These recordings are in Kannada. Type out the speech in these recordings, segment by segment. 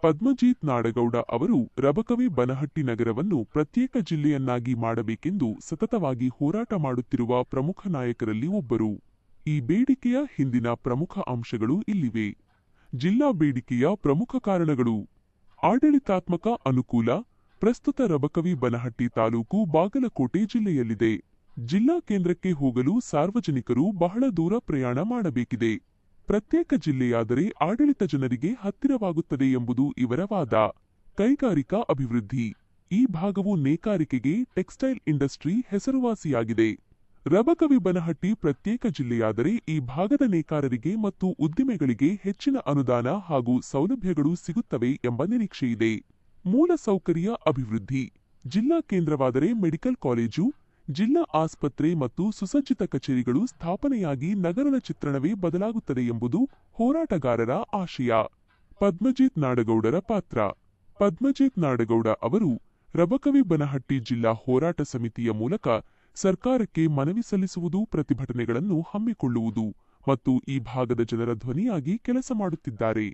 ಪದ್ಮಜೀತ್ ನಾಡಗೌಡ ಅವರು ರಬಕವಿ ಬನಹಟ್ಟಿ ನಗರವನ್ನು ಪ್ರತ್ಯೇಕ ಜಿಲ್ಲೆಯನ್ನಾಗಿ ಮಾಡಬೇಕೆಂದು ಸತತವಾಗಿ ಹೋರಾಟ ಮಾಡುತ್ತಿರುವ ಪ್ರಮುಖ ನಾಯಕರಲ್ಲಿ ಒಬ್ಬರು. ಈ ಬೇಡಿಕೆಯ ಹಿಂದಿನ ಪ್ರಮುಖ ಅಂಶಗಳು ಇಲ್ಲಿವೆ. ಜಿಲ್ಲಾ ಬೇಡಿಕೆಯ ಪ್ರಮುಖ ಕಾರಣಗಳು: ಆಡಳಿತಾತ್ಮಕ ಅನುಕೂಲ. ಪ್ರಸ್ತುತ ರಬಕವಿ ಬನಹಟ್ಟಿ ತಾಲೂಕು ಬಾಗಲಕೋಟೆ ಜಿಲ್ಲೆಯಲ್ಲಿದೆ. ಜಿಲ್ಲಾ ಕೇಂದ್ರಕ್ಕೆ ಹೋಗಲು ಸಾರ್ವಜನಿಕರು ಬಹಳ ದೂರ ಪ್ರಯಾಣ ಮಾಡಬೇಕಿದೆ. ಪ್ರತ್ಯೇಕ ಜಿಲ್ಲೆಯಾದರೆ ಆಡಳಿತ ಜನರಿಗೆ ಹತ್ತಿರವಾಗುತ್ತದೆ ಎಂಬುದು ಇವರ ವಾದ. ಕೈಗಾರಿಕಾ ಅಭಿವೃದ್ಧಿ. ಈ ಭಾಗವು ನೇಕಾರಿಕೆಗೆ, ಟೆಕ್ಸ್ಟೈಲ್ ಇಂಡಸ್ಟ್ರಿ ಹೆಸರುವಾಸಿಯಾಗಿದೆ. ರಬಕವಿ ಬನಹಟ್ಟಿ ಪ್ರತ್ಯೇಕ ಜಿಲ್ಲೆಯಾದರೆ ಈ ಭಾಗದ ನೇಕಾರರಿಗೆ ಮತ್ತು ಉದ್ದಿಮೆಗಳಿಗೆ ಹೆಚ್ಚಿನ ಅನುದಾನ ಹಾಗೂ ಸೌಲಭ್ಯಗಳು ಸಿಗುತ್ತವೆ ಎಂಬ ನಿರೀಕ್ಷೆಯಿದೆ. ಮೂಲಸೌಕರ್ಯ ಅಭಿವೃದ್ಧಿ. ಜಿಲ್ಲಾ ಕೇಂದ್ರವಾದರೆ ಮೆಡಿಕಲ್ ಕಾಲೇಜು, ಜಿಲ್ಲಾ ಆಸ್ಪತ್ರೆ ಮತ್ತು ಸುಸಜ್ಜಿತ ಕಚೇರಿಗಳು ಸ್ಥಾಪನೆಯಾಗಿ ನಗರದ ಚಿತ್ರಣವೇ ಬದಲಾಗುತ್ತದೆ ಎಂಬುದು ಹೋರಾಟಗಾರರ ಆಶಯ. ಪದ್ಮಜೀತ್ ನಾಡಗೌಡರ ಪಾತ್ರ. ಪದ್ಮಜೀತ್ ನಾಡಗೌಡ ಅವರು ರಬಕವಿ ಬನಹಟ್ಟಿ ಜಿಲ್ಲಾ ಹೋರಾಟ ಸಮಿತಿಯ ಮೂಲಕ ಸರ್ಕಾರಕ್ಕೆ ಮನವಿ ಸಲ್ಲಿಸುವುದು, ಪ್ರತಿಭಟನೆಗಳನ್ನು ಹಮ್ಮಿಕೊಳ್ಳುವುದು ಮತ್ತು ಈ ಭಾಗದ ಜನರ ಧ್ವನಿಯಾಗಿ ಕೆಲಸ ಮಾಡುತ್ತಿದ್ದಾರೆ.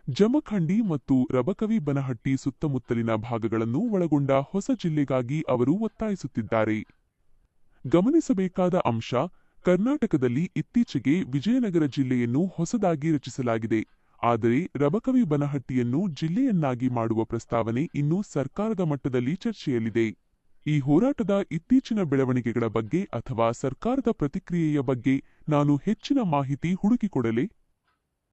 ಜಮಖಂಡಿ ಮತ್ತು ರಬಕವಿ ಬನಹಟ್ಟಿ ಸುತ್ತಮುತ್ತಲಿನ ಭಾಗಗಳನ್ನು ಒಳಗೊಂಡ ಹೊಸ ಜಿಲ್ಲೆಗಾಗಿ ಅವರು ಒತ್ತಾಯಿಸುತ್ತಿದ್ದಾರೆ. ಗಮನಿಸಬೇಕಾದ ಅಂಶ: ಕರ್ನಾಟಕದಲ್ಲಿ ಇತ್ತೀಚೆಗೆ ವಿಜಯನಗರ ಜಿಲ್ಲೆಯನ್ನು ಹೊಸದಾಗಿ ರಚಿಸಲಾಗಿದೆ. ಆದರೆ ರಬಕವಿ ಬನಹಟ್ಟಿಯನ್ನು ಜಿಲ್ಲೆಯನ್ನಾಗಿ ಮಾಡುವ ಪ್ರಸ್ತಾವನೆ ಇನ್ನೂ ಸರ್ಕಾರದ ಮಟ್ಟದಲ್ಲಿ ಚರ್ಚೆಯಲ್ಲಿದೆ. ಈ ಹೋರಾಟದ ಇತ್ತೀಚಿನ ಬೆಳವಣಿಗೆಗಳ ಬಗ್ಗೆ ಅಥವಾ ಸರ್ಕಾರದ ಪ್ರತಿಕ್ರಿಯೆಯ ಬಗ್ಗೆ ನಾನು ಹೆಚ್ಚಿನ ಮಾಹಿತಿ ಹುಡುಕಿಕೊಡಲೇ?